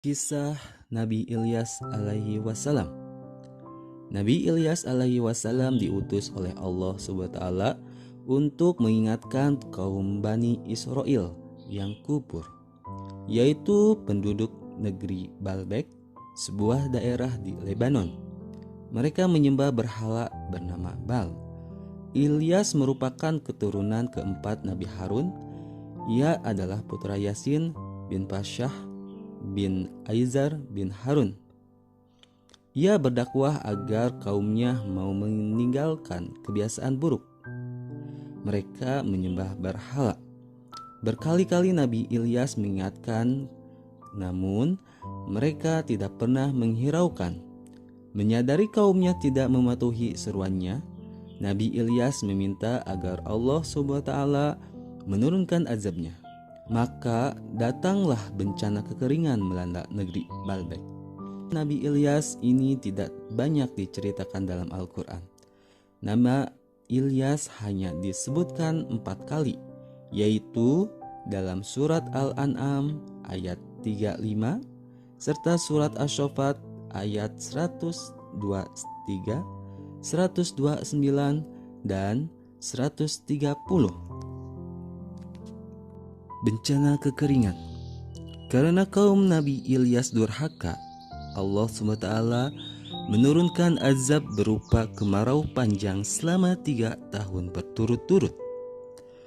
Kisah Nabi Ilyas alaihi wasallam. Nabi Ilyas alaihi wasallam diutus oleh Allah Subhanahu wa taala untuk mengingatkan kaum Bani Israel yang kufur, yaitu penduduk negeri Baalbek, sebuah daerah di Lebanon. Mereka menyembah berhala bernama Baal. Ilyas merupakan keturunan keempat Nabi Harun. Ia adalah putra Yasin bin Pasyah bin Aizar bin Harun. Ia berdakwah agar kaumnya mau meninggalkan kebiasaan buruk. Mereka menyembah berhala. Berkali-kali Nabi Ilyas mengingatkan, namun mereka tidak pernah menghiraukan. Menyadari kaumnya tidak mematuhi seruannya, Nabi Ilyas meminta agar Allah SWT menurunkan azabnya. Maka datanglah bencana kekeringan melanda negeri Baalbek. Nabi Ilyas ini tidak banyak diceritakan dalam Al-Quran. Nama Ilyas hanya disebutkan 4 kali, yaitu dalam surat Al-An'am ayat 35 serta surat Asy-Syaffat ayat 123, 129 dan 130. Bencana kekeringan. Karena kaum Nabi Ilyas durhaka, Allah SWT menurunkan azab berupa kemarau panjang selama 3 tahun berturut-turut.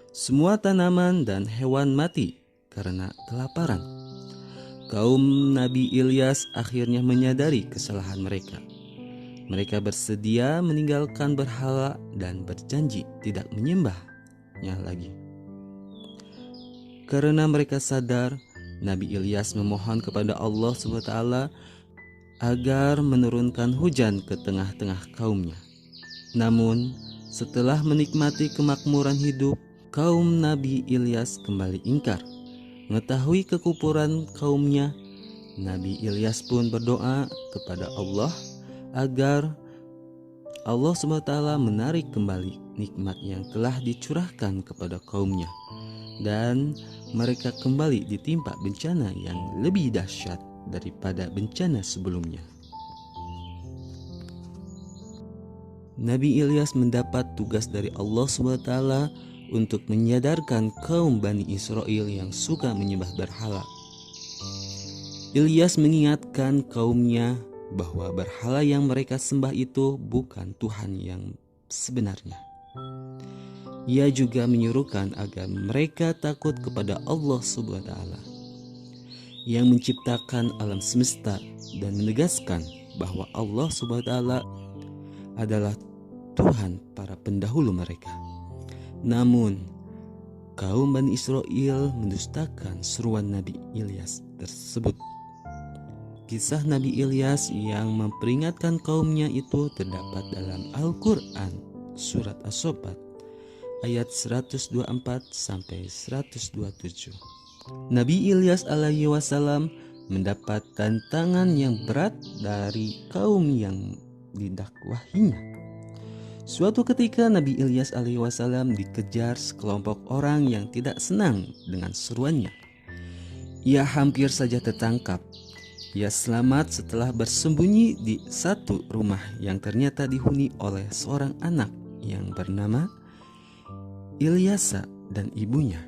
Semua tanaman dan hewan mati karena kelaparan. Kaum Nabi Ilyas akhirnya menyadari kesalahan mereka. Mereka bersedia meninggalkan berhala dan berjanji tidak menyembahnya lagi. Karena mereka sadar, Nabi Ilyas memohon kepada Allah SWT agar menurunkan hujan ke tengah-tengah kaumnya. Namun, setelah menikmati kemakmuran hidup, kaum Nabi Ilyas kembali ingkar. Mengetahui kekufuran kaumnya, Nabi Ilyas pun berdoa kepada Allah agar Allah SWT menarik kembali nikmat yang telah dicurahkan kepada kaumnya, dan mereka kembali ditimpa bencana yang lebih dahsyat daripada bencana sebelumnya. Nabi Ilyas mendapat tugas dari Allah SWT untuk menyadarkan kaum Bani Israel yang suka menyembah berhala. Ilyas mengingatkan kaumnya bahwa berhala yang mereka sembah itu bukan Tuhan yang sebenarnya. Ia juga menyuruhkan agar mereka takut kepada Allah SWT yang menciptakan alam semesta, dan menegaskan bahwa Allah SWT adalah Tuhan para pendahulu mereka. Namun, kaum Bani Israel mendustakan seruan Nabi Ilyas tersebut. Kisah Nabi Ilyas yang memperingatkan kaumnya itu terdapat dalam Al-Quran surat As-Sofat ayat 124 sampai 127. Nabi Ilyas alaihi wasallam mendapat tantangan yang berat dari kaum yang didakwahinya. Suatu ketika Nabi Ilyas alaihi wasallam dikejar sekelompok orang yang tidak senang dengan seruannya. Ia hampir saja tertangkap. Ia selamat setelah bersembunyi di satu rumah yang ternyata dihuni oleh seorang anak yang bernama Ilyasa dan ibunya.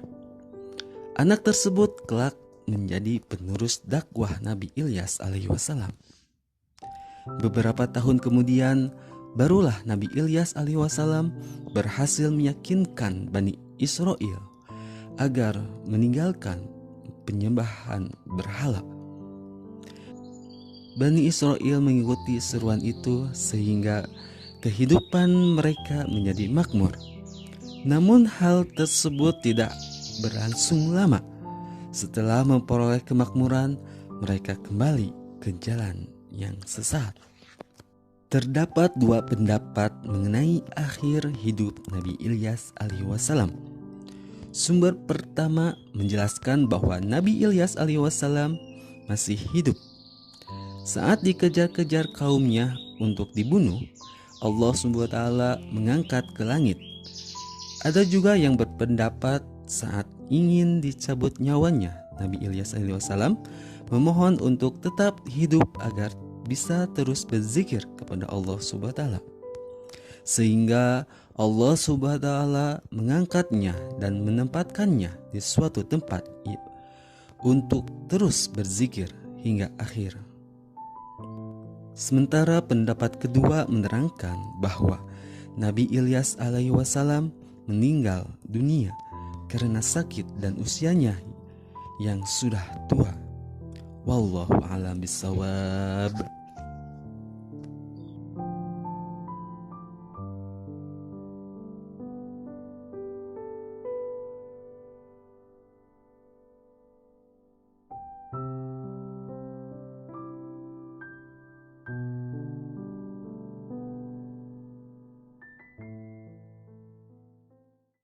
Anak tersebut kelak menjadi penerus dakwah Nabi Ilyas alaihi wasallam. Beberapa tahun kemudian, barulah Nabi Ilyas alaihi wasallam berhasil meyakinkan Bani Israel agar meninggalkan penyembahan berhala. Bani Israel mengikuti seruan itu sehingga kehidupan mereka menjadi makmur. Namun hal tersebut tidak berlangsung lama. Setelah memperoleh kemakmuran, mereka kembali ke jalan yang sesat. Terdapat 2 pendapat mengenai akhir hidup Nabi Ilyas alaihi wasallam. Sumber pertama menjelaskan bahwa Nabi Ilyas alaihi wasallam masih hidup. Saat dikejar-kejar kaumnya untuk dibunuh, Allah SWT mengangkat ke langit. Ada juga yang berpendapat saat ingin dicabut nyawanya, Nabi Ilyas AS memohon untuk tetap hidup agar bisa terus berzikir kepada Allah Subhanahu wa taala. Sehingga Allah Subhanahu wa taala mengangkatnya dan menempatkannya di suatu tempat untuk terus berzikir hingga akhir. Sementara pendapat kedua menerangkan bahwa Nabi Ilyas alaihi wasallam meninggal dunia karena sakit dan usianya yang sudah tua. Wallahu a'lam bishawab.